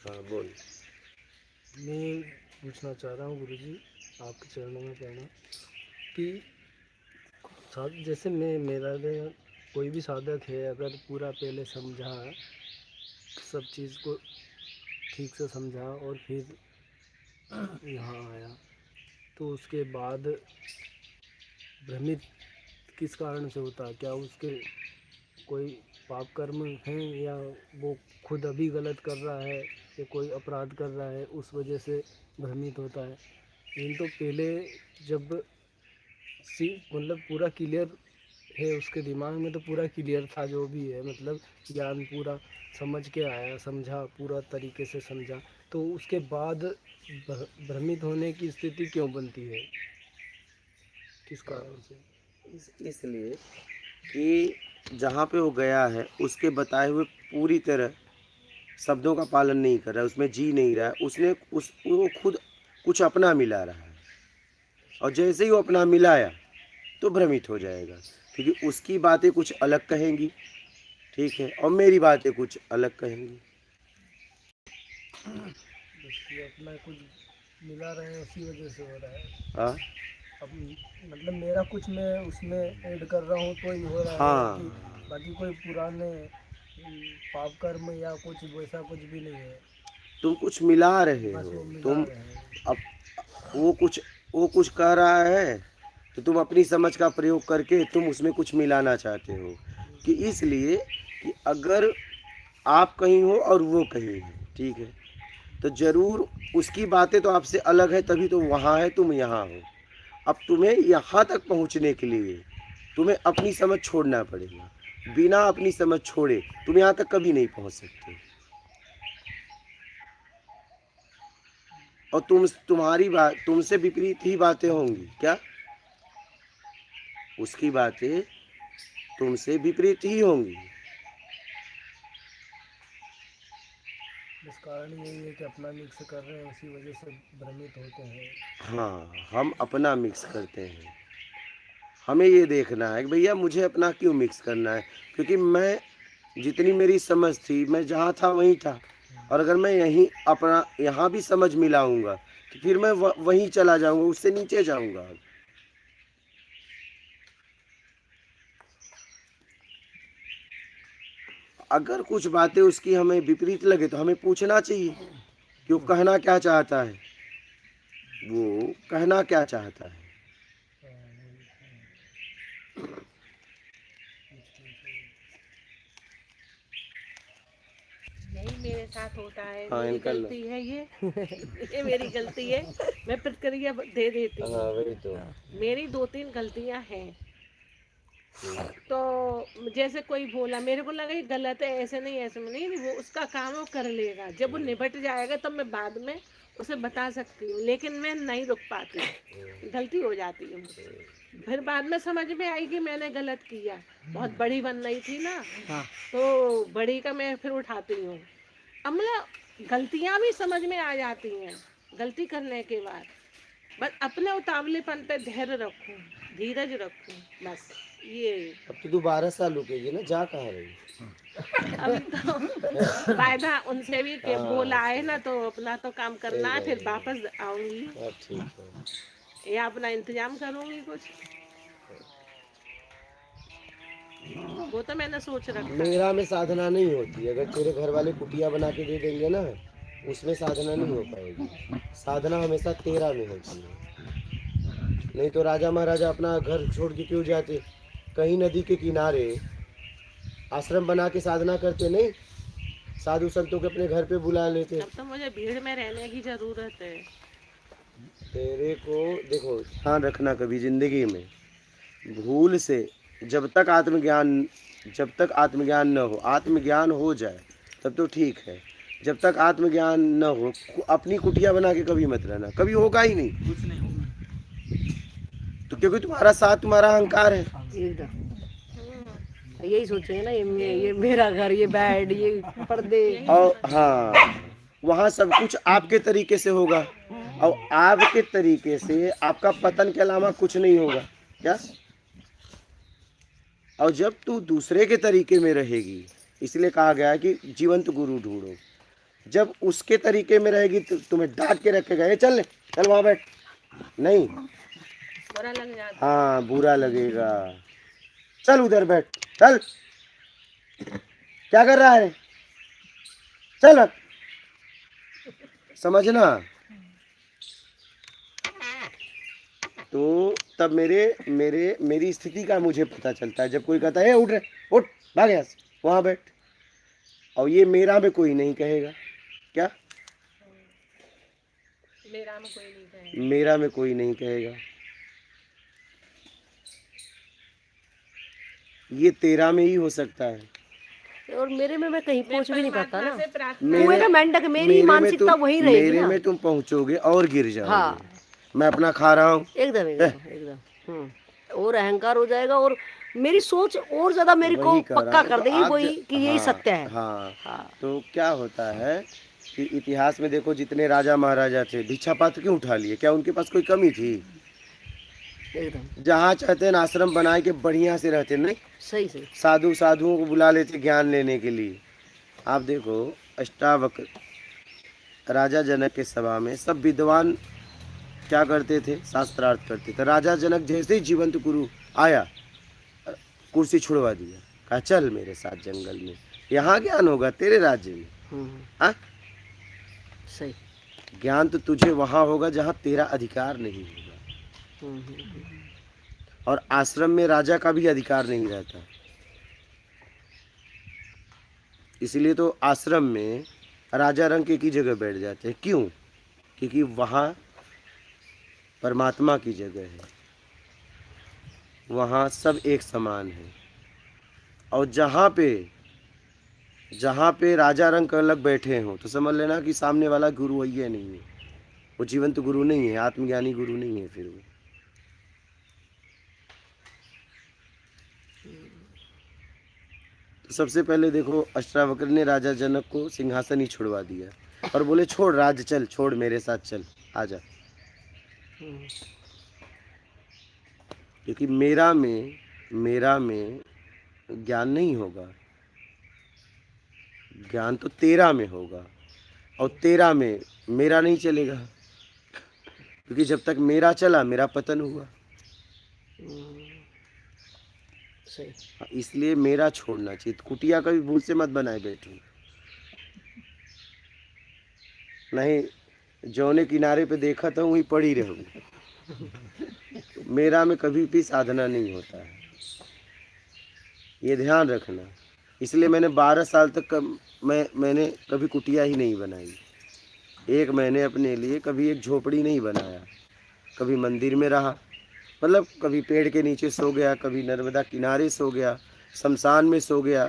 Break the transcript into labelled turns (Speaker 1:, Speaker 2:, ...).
Speaker 1: हाँ बोल।
Speaker 2: मैं पूछना चाह रहा हूँ गुरुजी, आपके चरणों में पढ़ना कि जैसे मैं मेरा कोई भी साधक है, अगर पूरा पहले समझा, सब चीज़ को ठीक से समझा और फिर यहाँ आया, तो उसके बाद भ्रमित किस कारण से होता है? क्या उसके कोई पाप कर्म हैं, या वो खुद अभी गलत कर रहा है, या कोई अपराध कर रहा है उस वजह से भ्रमित होता है? लेकिन तो पहले जब मतलब पूरा क्लियर है, उसके दिमाग में तो पूरा क्लियर था जो भी है, मतलब ज्ञान पूरा समझ के आया, समझा, पूरा तरीके से समझा, तो उसके बाद भ्रमित होने की स्थिति क्यों बनती है, किस कारण से?
Speaker 1: इसलिए कि जहाँ पे वो गया है उसके बताए हुए पूरी तरह शब्दों का पालन नहीं कर रहा है, उसमें जी नहीं रहा है, उसने वो खुद कुछ अपना मिला रहा है, और जैसे ही वो अपना मिलाया तो भ्रमित हो जाएगा, क्योंकि उसकी बातें कुछ अलग कहेंगी, ठीक है, और मेरी बातें कुछ अलग कहेंगी।
Speaker 2: बस ये अपना कुछ मिला रहे हैं, उसी वजह से हो रहा है।
Speaker 1: हाँ
Speaker 2: अब मतलब मेरा कुछ मैं उसमें ऐड कर रहा हूँ तो ही हो रहा है,
Speaker 1: हाँ,
Speaker 2: बाकी बाकी कोई पुराने पाप कर्म या कुछ वैसा कुछ भी नहीं है।
Speaker 1: तुम कुछ मिला रहे
Speaker 2: बस
Speaker 1: हो,
Speaker 2: वो मिला
Speaker 1: तुम
Speaker 2: रहे हैं।
Speaker 1: अब वो कुछ वो कुछ कह रहा है तो तुम अपनी समझ का प्रयोग करके तुम उसमें कुछ मिलाना चाहते हो, कि इसलिए कि अगर आप कहीं हो और वो कहीं है, ठीक है, तो ज़रूर उसकी बातें तो आपसे अलग है, तभी तो वहाँ है, तुम यहाँ हो। अब तुम्हें यहाँ तक पहुँचने के लिए तुम्हें अपनी समझ छोड़ना पड़ेगा, बिना अपनी समझ छोड़े तुम यहाँ तक कभी नहीं पहुँच सकते। और तुम्हारी बात तुमसे विपरीत ही बातें होंगी क्या? उसकी बातें तुमसे विपरीत ही होंगी।
Speaker 2: बस कारण यही है कि अपना मिक्स कर रहे हैं, उसी वजह से भ्रमित होते हैं।
Speaker 1: हाँ, हम अपना मिक्स करते हैं। हमें ये देखना है कि भैया मुझे अपना क्यों मिक्स करना है, क्योंकि मैं जितनी मेरी समझ थी मैं जहाँ था वहीं था, और अगर मैं यहीं अपना यहाँ भी समझ मिलाऊंगा तो फिर मैं वहीं चला जाऊंगा, उससे नीचे जाऊंगा। अगर कुछ बातें उसकी हमें विपरीत लगे तो हमें पूछना चाहिए कि वो कहना क्या चाहता है, वो कहना क्या चाहता है।
Speaker 3: यही मेरे साथ होता है,
Speaker 1: हाँ
Speaker 3: मेरी
Speaker 1: इनका लो।
Speaker 3: गलती है ये। ये मेरी गलती है, मैं प्रतिक्रिया दे देती
Speaker 1: हाँ
Speaker 3: हूँ।
Speaker 1: वही तो।
Speaker 3: मेरी 2-3 गलतियाँ हैं। तो जैसे कोई बोला, मेरे को लगा ये गलत है, ऐसे नहीं ऐसे में नहीं, वो उसका काम वो कर लेगा, जब वो निपट जाएगा तब मैं बाद में उसे बता सकती हूँ, लेकिन मैं नहीं रुक पाती, गलती हो जाती है मुझसे। फिर बाद में समझ में आई कि मैंने गलत किया, बहुत बड़ी बन रही थी ना, तो बड़ी का मैं फिर उठाती हूँ। अब मतलब गलतियाँ भी समझ में आ जाती हैं गलती करने के बाद, बस अपने उतावलेपन पे धैर्य रखूं, धीरज रखूं, बस ये।
Speaker 1: अब तो दोबारा साल रुकेगी ना, जा कहाँ रही?
Speaker 3: अभी तो वायदा उनसे भी के
Speaker 1: हाँ
Speaker 3: बोला है
Speaker 1: सही
Speaker 3: ना, तो अपना तो काम
Speaker 1: सही
Speaker 3: करना है,
Speaker 1: बात
Speaker 3: फिर
Speaker 1: है।
Speaker 3: वापस आऊंगी
Speaker 1: हाँ ठीक है।
Speaker 3: या अपना इंतजाम करूंगी कुछ, वो तो मैंने सोच रखा है।
Speaker 1: मेरा में साधना नहीं होती, अगर तेरे घर वाले कुटिया बना के दे देंगे ना, उसमें साधना नहीं हो पाएगी। साधना हमेशा तेरा में होती है। नहीं तो राजा महाराजा अपना घर छोड़ के क्यों जाते, कहीं नदी के किनारे आश्रम बना के साधना करते नहीं, साधु संतों के अपने घर पे बुला लेते।
Speaker 3: अब तो मुझे भीड़ में रहने की जरूरत है।
Speaker 1: तेरे को देखो ध्यान रखना, कभी जिंदगी में भूल से जब तक आत्मज्ञान जब तक आत्मज्ञान न हो, आत्मज्ञान हो जाए तब तो ठीक है, जब तक आत्मज्ञान न हो अपनी कुटिया बना के कभी मत रहना, कभी होगा ही नहीं, कुछ नहीं होगा। तो क्योंकि तुम्हारा साथ तुम्हारा अहंकार है।
Speaker 4: यही सोचेंगे ना, ये मेरा घर, ये बेड, ये पर्दे।
Speaker 1: और हाँ, वहाँ सब कुछ आपके तरीके से होगा, और आपके तरीके से आपका पतन के अलावा कुछ नहीं होगा क्या? और जब तू दूसरे के तरीके में रहेगी, इसलिए कहा गया है कि जीवंत गुरु ढूंढो, जब उसके तरीके में रहेगी तो तुम्हें डांट के रखेगा, ये चल चल वहां बैठ, नहीं,
Speaker 3: बुरा लग जाता
Speaker 1: हाँ बुरा लगेगा, चल उधर बैठ, चल क्या कर रहा है, चल अब। समझना। तो तब मेरी स्थिति का मुझे पता चलता है, जब कोई कहता है उठ रहे, उठ भाग यहाँ से, वहां बैठ, और ये मेरा में कोई नहीं कहेगा, क्या
Speaker 3: मेरा में कोई नहीं कहेगा।
Speaker 1: मेरा में कोई नहीं कहेगा, ये तेरा में ही हो सकता है।
Speaker 4: और मेरे में मैं कहीं पहुंच भी नहीं पाता ना।
Speaker 3: से प्रार्थना
Speaker 4: कुएं का मेंढक, मेरी मानसिकता वही रहेगी
Speaker 1: मेरे
Speaker 4: ना।
Speaker 1: में तुम पहुंचोगे और गिर जाओगे।
Speaker 4: हाँ।
Speaker 1: मैं अपना खा रहा हूँ,
Speaker 4: एकदम एकदम एकदम। और अहंकार हो जाएगा, और मेरी सोच और ज्यादा मेरे को
Speaker 1: वही कर रहा
Speaker 4: पक्का
Speaker 1: हूँ।
Speaker 4: कर
Speaker 1: तो
Speaker 4: देगी
Speaker 1: आप
Speaker 4: वही कि यही
Speaker 1: हाँ,
Speaker 4: सत्य है।
Speaker 1: हाँ,
Speaker 4: हाँ।
Speaker 1: तो क्या होता है कि इतिहास में देखो, जितने राजा महाराजा थे भिक्षा पात्र क्यों उठा लिए, क्या उनके पास कोई कमी थी?
Speaker 4: एकदम
Speaker 1: जहाँ चाहते हैं आश्रम बनाए के बढ़िया से रहते, नहीं
Speaker 4: सही सही।
Speaker 1: साधुओं को बुला लेते ज्ञान लेने के लिए। आप देखो अष्टावक्र राजा जनक के सभा में सब विद्वान क्या करते थे, शास्त्रार्थ करते थे। राजा जनक जैसे ही जीवंत गुरु आया, कुर्सी छुड़वा दिया, कहा चल मेरे साथ जंगल में, यहाँ ज्ञान होगा तेरे राज्य में। हाँ?
Speaker 4: सही।
Speaker 1: ज्ञान तो तुझे वहां होगा जहाँ तेरा अधिकार नहीं होगा, और आश्रम में राजा का भी अधिकार नहीं रहता। इसलिए तो आश्रम में राजा रंग की जगह बैठ जाते हैं। क्यों? क्योंकि वहाँ परमात्मा की जगह है, वहाँ सब एक समान है। और जहाँ पे राजा रंग अलग बैठे हों तो समझ लेना कि सामने वाला गुरु वही है, नहीं है, वो जीवंत गुरु नहीं है, आत्मज्ञानी गुरु नहीं है। फिर वो तो सबसे पहले देखो अष्टावक्र ने राजा जनक को सिंहासन ही छुड़वा दिया और बोले छोड़ राज्य, चल छोड़ मेरे साथ चल, आजा। क्योंकि मेरा में ज्ञान नहीं होगा, ज्ञान तो तेरा में होगा, और तेरा में मेरा नहीं चलेगा। क्योंकि जब तक मेरा चला मेरा पतन हुआ।
Speaker 4: सही।
Speaker 1: इसलिए मेरा छोड़ना चाहिए। कुटिया कभी भूल से मत बनाए बैठो, नहीं जौने किनारे पे देखा था वहीं पड़ी रहूंगी। मेरा में कभी भी साधना नहीं होता है, ये ध्यान रखना। इसलिए मैंने 12 साल तक मैंने कभी कुटिया ही नहीं बनाई। एक मैंने अपने लिए कभी एक झोपड़ी नहीं बनाया, कभी मंदिर में रहा, मतलब कभी पेड़ के नीचे सो गया, कभी नर्मदा किनारे सो गया, शमशान में सो गया,